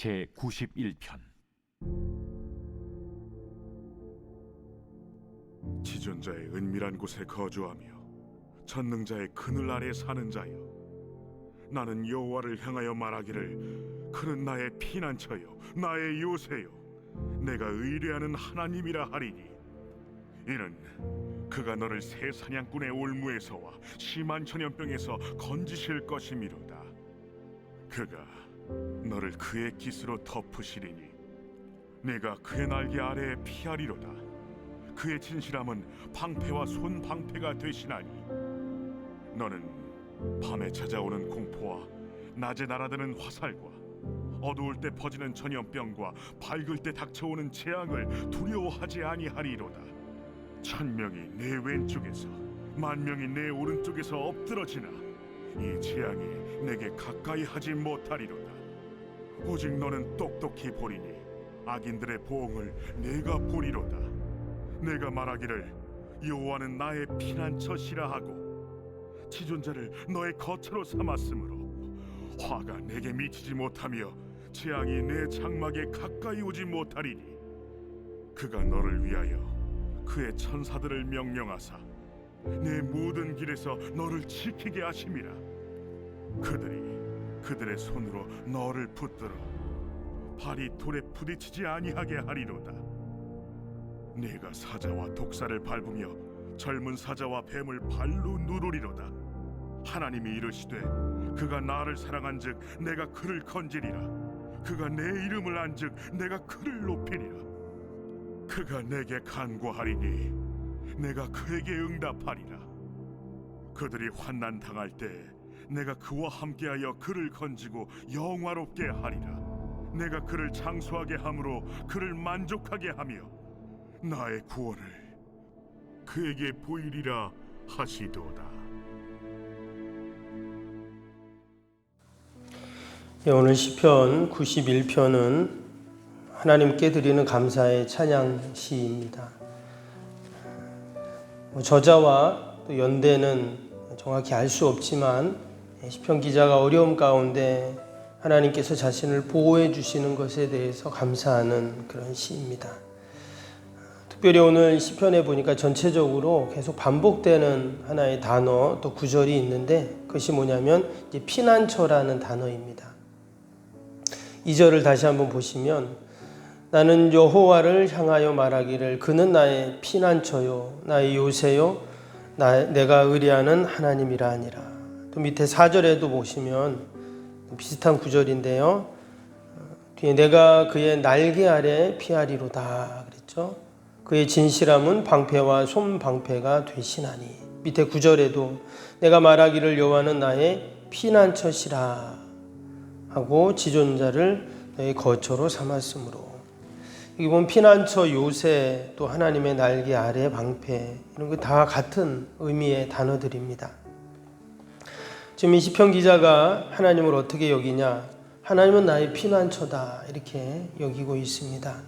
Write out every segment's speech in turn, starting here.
제91편. 지존자의 은밀한 곳에 거주하며 전능자의 그늘 아래 사는 자여, 나는 여호와를 향하여 말하기를 그는 나의 피난처요 나의 요새요 내가 의뢰하는 하나님이라 하리니, 이는 그가 너를 새 사냥꾼의 올무에서와 심한 전염병에서 건지실 것이미로다. 그가 너를 그의 깃으로 덮으시리니 네가 그의 날개 아래에 피하리로다. 그의 진실함은 방패와 손방패가 되시나니, 너는 밤에 찾아오는 공포와 낮에 날아드는 화살과 어두울 때 퍼지는 전염병과 밝을 때 닥쳐오는 재앙을 두려워하지 아니하리로다. 1000명이 내 왼쪽에서 10,000명이 내 오른쪽에서 엎드러지나 이 재앙이 내게 가까이 하지 못하리로다. 오직 너는 똑똑히 보리니 악인들의 보응을 내가 보리로다. 내가 말하기를 여호와는 나의 피난처시라 하고 지존자를 너의 거처로 삼았으므로 화가 내게 미치지 못하며 재앙이 내 장막에 가까이 오지 못하리니, 그가 너를 위하여 그의 천사들을 명령하사 내 모든 길에서 너를 지키게 하심이라. 그들이 그들의 손으로 너를 붙들어 발이 돌에 부딪히지 아니하게 하리로다. 네가 사자와 독사를 밟으며 젊은 사자와 뱀을 발로 누르리로다. 하나님이 이르시되 그가 나를 사랑한즉 내가 그를 건지리라. 그가 내 이름을 안즉 내가 그를 높이리라. 그가 내게 간구하리니 내가 그에게 응답하리라. 그들이 환난 당할 때 내가 그와 함께하여 그를 건지고 영화롭게 하리라. 내가 그를 장수하게 함으로 그를 만족하게 하며 나의 구원을 그에게 보이리라 하시도다. 오늘 시편 91편은 하나님께 드리는 감사의 찬양 시입니다. 저자와 또 연대는 정확히 알 수 없지만 시편 기자가 어려움 가운데 하나님께서 자신을 보호해 주시는 것에 대해서 감사하는 그런 시입니다. 특별히 오늘 시편에 보니까 전체적으로 계속 반복되는 하나의 단어 또 구절이 있는데, 그것이 뭐냐면 이제 피난처라는 단어입니다. 2절을 다시 한번 보시면 나는 여호와를 향하여 말하기를 그는 나의 피난처요 나의 요새요 내가 의뢰하는 하나님이라 하니라. 또 밑에 4절에도 보시면 비슷한 구절인데요, 뒤에 내가 그의 날개 아래 피하리로다 그랬죠. 그의 진실함은 방패와 손방패가 되시나니. 밑에 9절에도 내가 말하기를 여호와는 나의 피난처시라 하고 지존자를 너의 거처로 삼았으므로. 여기 보면 피난처, 요새, 또 하나님의 날개 아래 방패, 이런 거 다 같은 의미의 단어들입니다. 지금 이 시편 기자가 하나님을 어떻게 여기냐? 하나님은 나의 피난처다 이렇게 여기고 있습니다.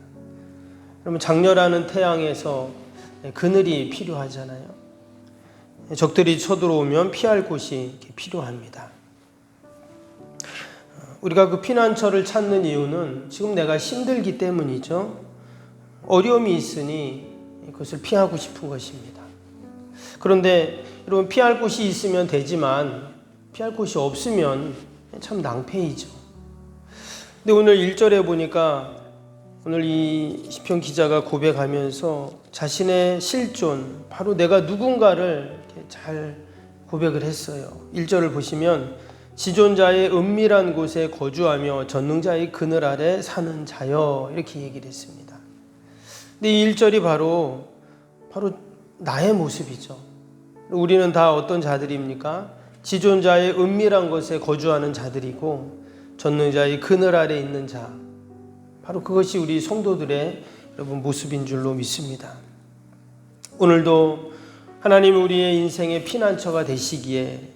그러면 장렬하는 태양에서 그늘이 필요하잖아요. 적들이 쳐들어오면 피할 곳이 필요합니다. 우리가 그 피난처를 찾는 이유는 지금 내가 힘들기 때문이죠. 어려움이 있으니 그것을 피하고 싶은 것입니다. 그런데 여러분, 피할 곳이 있으면 되지만 피할 곳이 없으면 참 낭패이죠. 근데 오늘 1절에 보니까 오늘 이 시편 기자가 고백하면서 자신의 실존, 바로 내가 누군가를 이렇게 잘 고백을 했어요. 1절을 보시면 지존자의 은밀한 곳에 거주하며 전능자의 그늘 아래 사는 자여 이렇게 얘기를 했습니다. 근데 이 1절이 바로 나의 모습이죠. 우리는 다 어떤 자들입니까? 지존자의 은밀한 곳에 거주하는 자들이고 전능자의 그늘 아래 있는 자, 바로 그것이 우리 성도들의 여러분 모습인 줄로 믿습니다. 오늘도 하나님이 우리의 인생의 피난처가 되시기에,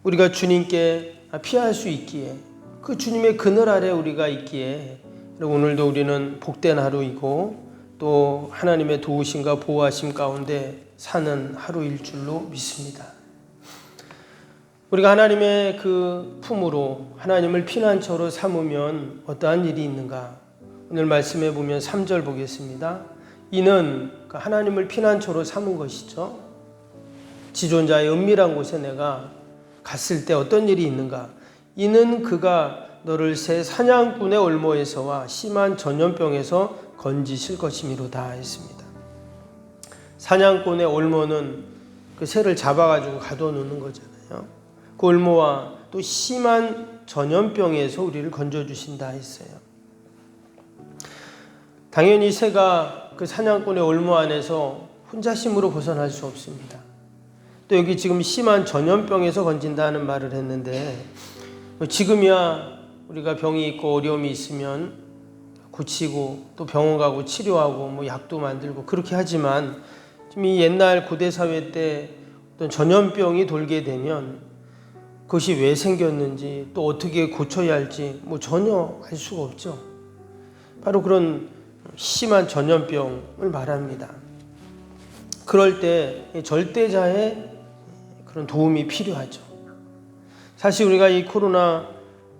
우리가 주님께 피할 수 있기에, 그 주님의 그늘 아래 우리가 있기에 오늘도 우리는 복된 하루이고 또 하나님의 도우심과 보호하심 가운데 사는 하루일 줄로 믿습니다. 우리가 하나님의 그 품으로 하나님을 피난처로 삼으면 어떠한 일이 있는가? 오늘 말씀해 보면 3절 보겠습니다. 이는 하나님을 피난처로 삼은 것이죠. 지존자의 은밀한 곳에 내가 갔을 때 어떤 일이 있는가? 이는 그가 너를 새 사냥꾼의 올모에서와 심한 전염병에서 건지실 것이미로다 했습니다. 사냥꾼의 올모는 그 새를 잡아가지고 가둬놓는 거잖아요. 그 올모와 또 심한 전염병에서 우리를 건져주신다 했어요. 당연히 새가 그 사냥꾼의 올모 안에서 혼자심으로 벗어날 수 없습니다. 또 여기 지금 심한 전염병에서 건진다는 말을 했는데, 지금이야 우리가 병이 있고 어려움이 있으면 고치고 또 병원 가고 치료하고 뭐 약도 만들고 그렇게 하지만, 지금 이 옛날 고대 사회 때 어떤 전염병이 돌게 되면 그것이 왜 생겼는지 또 어떻게 고쳐야 할지 뭐 전혀 알 수가 없죠. 바로 그런 심한 전염병을 말합니다. 그럴 때 절대자의 그런 도움이 필요하죠. 사실 우리가 이 코로나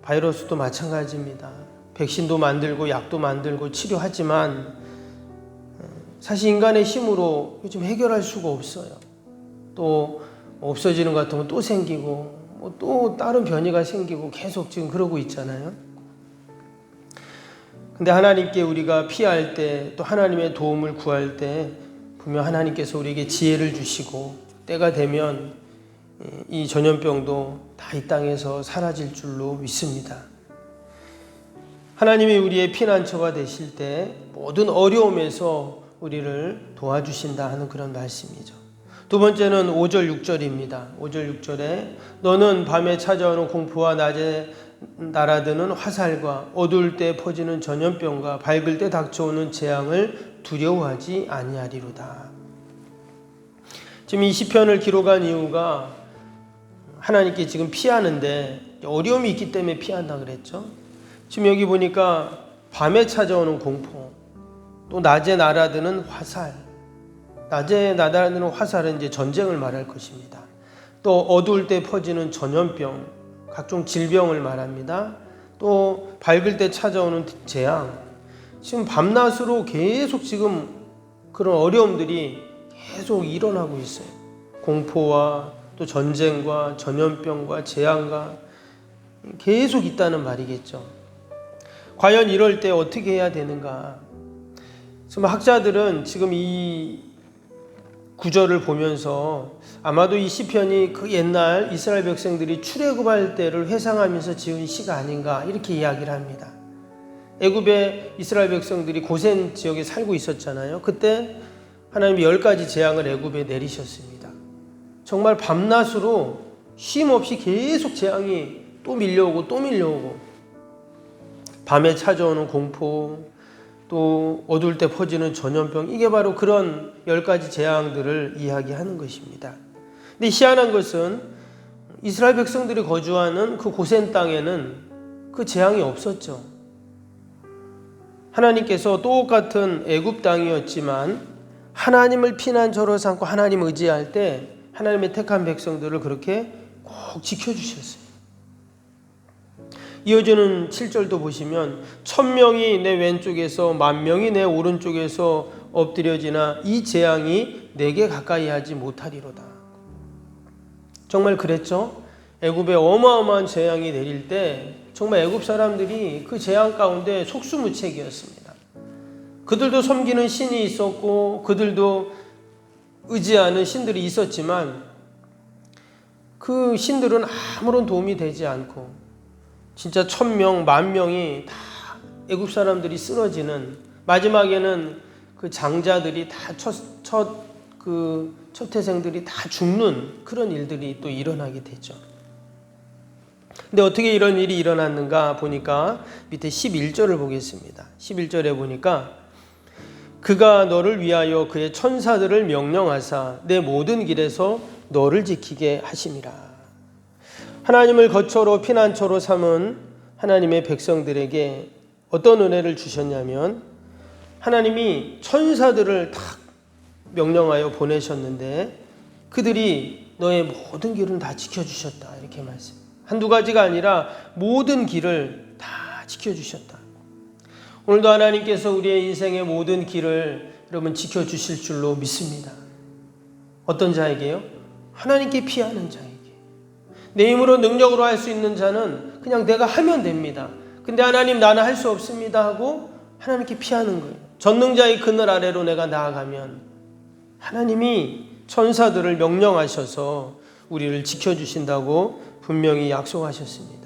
바이러스도 마찬가지입니다. 백신도 만들고 약도 만들고 치료하지만 사실 인간의 힘으로 좀 해결할 수가 없어요. 또 없어지는 것 같으면 또 생기고 또 다른 변이가 생기고 계속 지금 그러고 있잖아요. 근데 하나님께 우리가 피할 때 또 하나님의 도움을 구할 때 분명 하나님께서 우리에게 지혜를 주시고 때가 되면 이 전염병도 다 이 땅에서 사라질 줄로 믿습니다. 하나님이 우리의 피난처가 되실 때 모든 어려움에서 우리를 도와주신다 하는 그런 말씀이죠. 두 번째는 5절 6절입니다. 5절 6절에 너는 밤에 찾아오는 공포와 낮에 날아드는 화살과 어두울 때 퍼지는 전염병과 밝을 때 닥쳐오는 재앙을 두려워하지 아니하리로다. 지금 이 시편을 기록한 이유가 하나님께 지금 피하는데 어려움이 있기 때문에 피한다 그랬죠. 지금 여기 보니까 밤에 찾아오는 공포, 또 낮에 날아드는 화살, 낮에 날아드는 화살은 이제 전쟁을 말할 것입니다. 또 어두울 때 퍼지는 전염병, 각종 질병을 말합니다. 또 밝을 때 찾아오는 재앙, 지금 밤낮으로 계속 지금 그런 어려움들이 계속 일어나고 있어요. 공포와 또 전쟁과 전염병과 재앙과 계속 있다는 말이겠죠. 과연 이럴 때 어떻게 해야 되는가? 지금 학자들은 지금 이 구절을 보면서 아마도 이 시편이 그 옛날 이스라엘 백성들이 출애굽할 때를 회상하면서 지은 시가 아닌가 이렇게 이야기를 합니다. 애굽의 이스라엘 백성들이 고센 지역에 살고 있었잖아요. 그때 하나님이 10가지 재앙을 애굽에 내리셨습니다. 정말 밤낮으로 쉼 없이 계속 재앙이 또 밀려오고 또 밀려오고, 밤에 찾아오는 공포, 또 어두울 때 퍼지는 전염병, 이게 바로 그런 10가지 재앙들을 이야기하는 것입니다. 근데 희한한 것은 이스라엘 백성들이 거주하는 그 고센 땅에는 그 재앙이 없었죠. 하나님께서 똑같은 애굽 땅이었지만 하나님을 피난처로 삼고 하나님 의지할 때 하나님의 택한 백성들을 그렇게 꼭 지켜주셨어요. 이어지는 7절도 보시면 1000명이 내 왼쪽에서 10,000명이 내 오른쪽에서 엎드려지나 이 재앙이 내게 가까이 하지 못하리로다. 정말 그랬죠. 애굽에 어마어마한 재앙이 내릴 때 정말 애굽 사람들이 그 재앙 가운데 속수무책이었습니다. 그들도 섬기는 신이 있었고 그들도 의지하는 신들이 있었지만 그 신들은 아무런 도움이 되지 않고 진짜 1000명, 10,000명이 다 애굽 사람들이 쓰러지는, 마지막에는 그 장자들이 다 첫 태생들이 다 죽는 그런 일들이 또 일어나게 되죠. 근데 어떻게 이런 일이 일어났는가 보니까 밑에 11절을 보겠습니다. 11절에 보니까 그가 너를 위하여 그의 천사들을 명령하사 내 모든 길에서 너를 지키게 하심이라. 하나님을 거처로 피난처로 삼은 하나님의 백성들에게 어떤 은혜를 주셨냐면 하나님이 천사들을 딱 명령하여 보내셨는데 그들이 너의 모든 길은 다 지켜주셨다. 이렇게 말씀. 한두 가지가 아니라 모든 길을 다 지켜주셨다. 오늘도 하나님께서 우리의 인생의 모든 길을 여러분 지켜주실 줄로 믿습니다. 어떤 자에게요? 하나님께 피하는 자에게. 내 힘으로 능력으로 할 수 있는 자는 그냥 내가 하면 됩니다. 근데 하나님 나는 할 수 없습니다 하고 하나님께 피하는 거예요. 전능자의 그늘 아래로 내가 나아가면 하나님이 천사들을 명령하셔서 우리를 지켜주신다고 분명히 약속하셨습니다.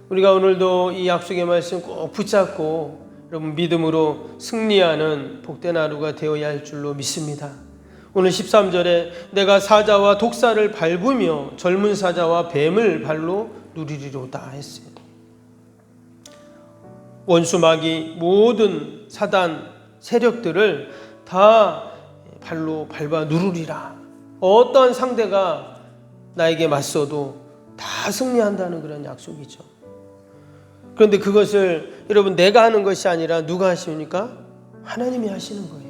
우리가 오늘도 이 약속의 말씀 꼭 붙잡고 여러분 믿음으로 승리하는 복된 하루가 되어야 할 줄로 믿습니다. 오늘 13절에 내가 사자와 독사를 밟으며 젊은 사자와 뱀을 발로 누리리로다 했어요. 원수 마귀 모든 사단 세력들을 다 발로 밟아 누르리라. 어떠한 상대가 나에게 맞서도 다 승리한다는 그런 약속이죠. 그런데 그것을 여러분 내가 하는 것이 아니라 누가 하십니까? 하나님이 하시는 거예요.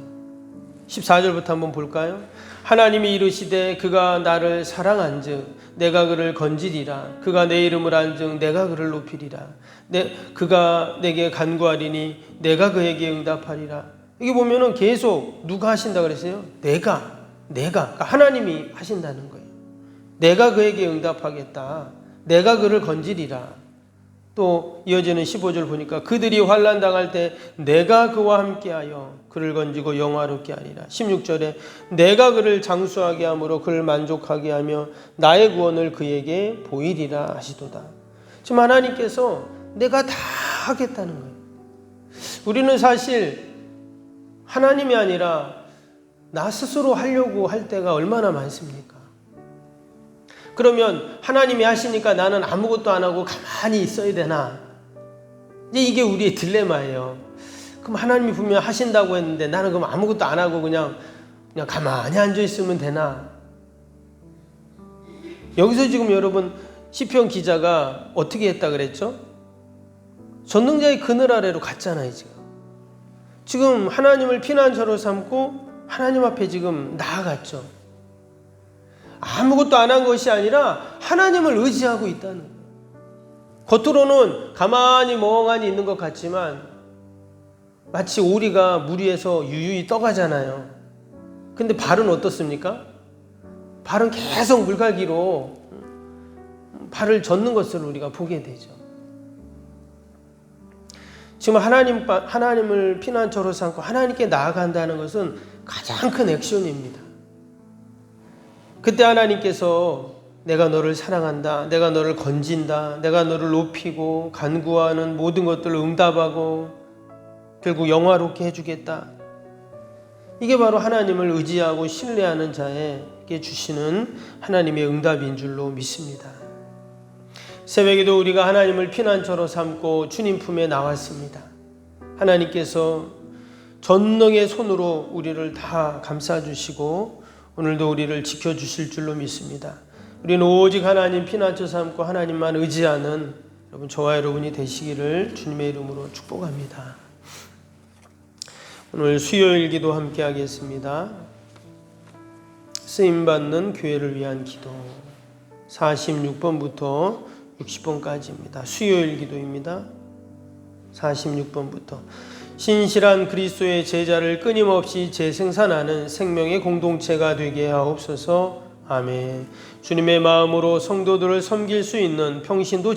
14절부터 한번 볼까요? 하나님이 이르시되 그가 나를 사랑한즉 내가 그를 건지리라. 그가 내 이름을 안즉 내가 그를 높이리라. 그가 내게 간구하리니 내가 그에게 응답하리라. 여기 보면은 계속 누가 하신다 그랬어요? 내가 그러니까 하나님이 하신다는 거예요. 내가 그에게 응답하겠다. 내가 그를 건지리라. 또 이어지는 15절 보니까 그들이 환난 당할 때 내가 그와 함께하여 그를 건지고 영화롭게 하리라. 16절에 내가 그를 장수하게 함으로 그를 만족하게 하며 나의 구원을 그에게 보이리라 하시도다. 지금 하나님께서 내가 다 하겠다는 거예요. 우리는 사실 하나님이 아니라 나 스스로 하려고 할 때가 얼마나 많습니까? 그러면 하나님이 하시니까 나는 아무것도 안 하고 가만히 있어야 되나? 이제 이게 우리의 딜레마예요. 그럼 하나님이 분명 하신다고 했는데 나는 그럼 아무것도 안 하고 그냥 가만히 앉아 있으면 되나? 여기서 지금 여러분 시편 기자가 어떻게 했다 그랬죠? 전능자의 그늘 아래로 갔잖아요, 지금 하나님을 피난처로 삼고 하나님 앞에 지금 나아갔죠. 아무것도 안 한 것이 아니라 하나님을 의지하고 있다는 거예요. 겉으로는 가만히 멍하니 있는 것 같지만 마치 오리가 물 위에서 유유히 떠가잖아요. 근데 발은 어떻습니까? 발은 계속 물갈기로 발을 젓는 것을 우리가 보게 되죠. 지금 하나님을 피난처로 삼고 하나님께 나아간다는 것은 가장 큰 액션입니다. 그때 하나님께서 내가 너를 사랑한다, 내가 너를 건진다, 내가 너를 높이고 간구하는 모든 것들을 응답하고 결국 영화롭게 해주겠다. 이게 바로 하나님을 의지하고 신뢰하는 자에게 주시는 하나님의 응답인 줄로 믿습니다. 새벽에도 우리가 하나님을 피난처로 삼고 주님 품에 나왔습니다. 하나님께서 전능의 손으로 우리를 다 감싸주시고 오늘도 우리를 지켜주실 줄로 믿습니다. 우리는 오직 하나님 피난처 삼고 하나님만 의지하는 여러분 저와 여러분이 되시기를 주님의 이름으로 축복합니다. 오늘 수요일 기도 함께 하겠습니다. 쓰임받는 교회를 위한 기도 46번부터 60번까지입니다. 수요일 기도입니다. 46번부터 신실한 그리스도의 제자를 끊임없이 재생산하는 생명의 공동체가 되게 하옵소서. 아멘. 주님의 마음으로 성도들을 섬길 수 있는 평신도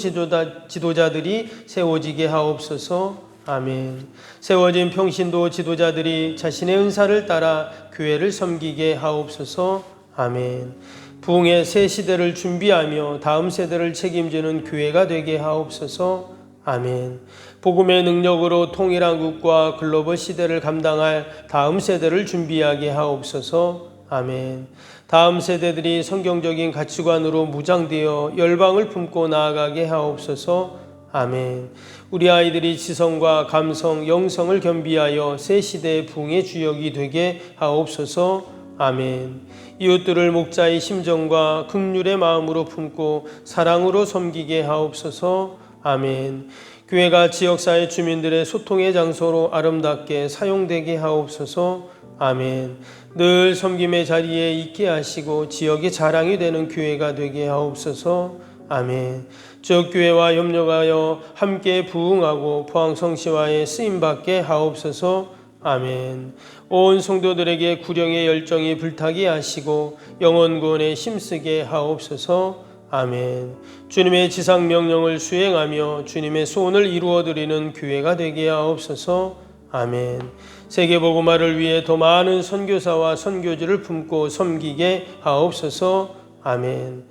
지도자들이 세워지게 하옵소서. 아멘. 세워진 평신도 지도자들이 자신의 은사를 따라 교회를 섬기게 하옵소서. 아멘. 부흥의 새 시대를 준비하며 다음 세대를 책임지는 교회가 되게 하옵소서. 아멘. 복음의 능력으로 통일한국과 글로벌 시대를 감당할 다음 세대를 준비하게 하옵소서. 아멘. 다음 세대들이 성경적인 가치관으로 무장되어 열방을 품고 나아가게 하옵소서. 아멘. 우리 아이들이 지성과 감성, 영성을 겸비하여 새 시대의 부흥의 주역이 되게 하옵소서. 아멘. 이웃들을 목자의 심정과 긍휼의 마음으로 품고 사랑으로 섬기게 하옵소서. 아멘. 교회가 지역사회 주민들의 소통의 장소로 아름답게 사용되게 하옵소서. 아멘. 늘 섬김의 자리에 있게 하시고 지역의 자랑이 되는 교회가 되게 하옵소서. 아멘. 지역교회와 협력하여 함께 부흥하고 포항성시와의 쓰임받게 하옵소서. 아멘. 온 성도들에게 구령의 열정이 불타게 하시고 영혼구원에 힘쓰게 하옵소서. 아멘. 주님의 지상 명령을 수행하며 주님의 소원을 이루어드리는 교회가 되게 하옵소서. 아멘. 세계복음화를 위해 더 많은 선교사와 선교지를 품고 섬기게 하옵소서. 아멘.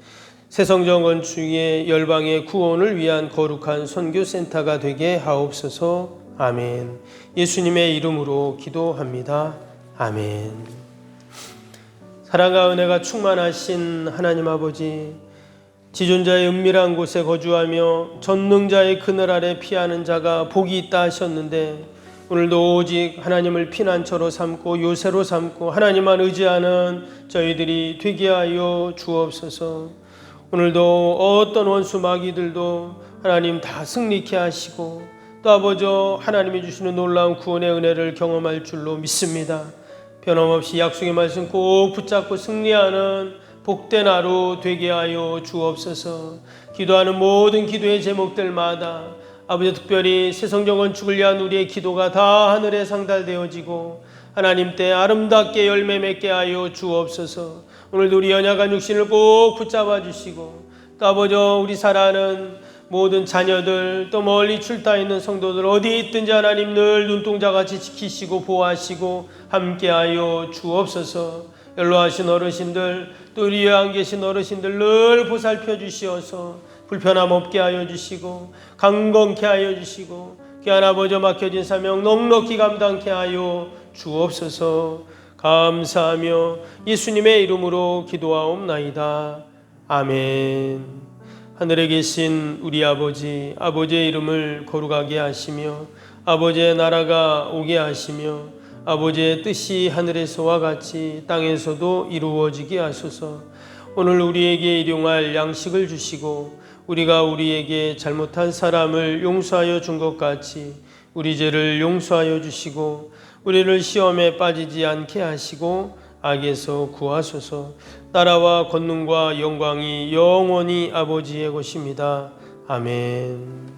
새성전 건축의 열방의 구원을 위한 거룩한 선교센터가 되게 하옵소서. 아멘. 예수님의 이름으로 기도합니다. 아멘. 사랑과 은혜가 충만하신 하나님 아버지, 지존자의 은밀한 곳에 거주하며 전능자의 그늘 아래 피하는 자가 복이 있다 하셨는데, 오늘도 오직 하나님을 피난처로 삼고 요새로 삼고 하나님만 의지하는 저희들이 되게 하여 주옵소서. 오늘도 어떤 원수 마귀들도 하나님 다 승리케 하시고 또 아버지 하나님이 주시는 놀라운 구원의 은혜를 경험할 줄로 믿습니다. 변함없이 약속의 말씀 꼭 붙잡고 승리하는 복된 하루 되게 하여 주옵소서. 기도하는 모든 기도의 제목들마다 아버지 특별히 새성전 건축을 위한 우리의 기도가 다 하늘에 상달되어지고 하나님 때 아름답게 열매 맺게 하여 주옵소서. 오늘도 우리 연약한 육신을 꼭 붙잡아 주시고 또 아버지 우리 사랑하는 모든 자녀들 또 멀리 출타 있는 성도들 어디 있든지 하나님 늘 눈동자같이 지키시고 보호하시고 함께하여 주옵소서. 연로하신 어르신들 또 우리 요양 계신 어르신들 늘 보살펴 주시어서 불편함 없게 하여 주시고 강건케 하여 주시고 귀한 아버지 맡겨진 사명 넉넉히 감당케 하여 주옵소서. 감사하며 예수님의 이름으로 기도하옵나이다. 아멘. 하늘에 계신 우리 아버지, 아버지의 이름을 거룩하게 하시며 아버지의 나라가 오게 하시며 아버지의 뜻이 하늘에서와 같이 땅에서도 이루어지게 하소서. 오늘 우리에게 일용할 양식을 주시고 우리가 우리에게 잘못한 사람을 용서하여 준 것 같이 우리 죄를 용서하여 주시고 우리를 시험에 빠지지 않게 하시고 악에서 구하소서. 나라와 권능과 영광이 영원히 아버지의 것입니다. 아멘.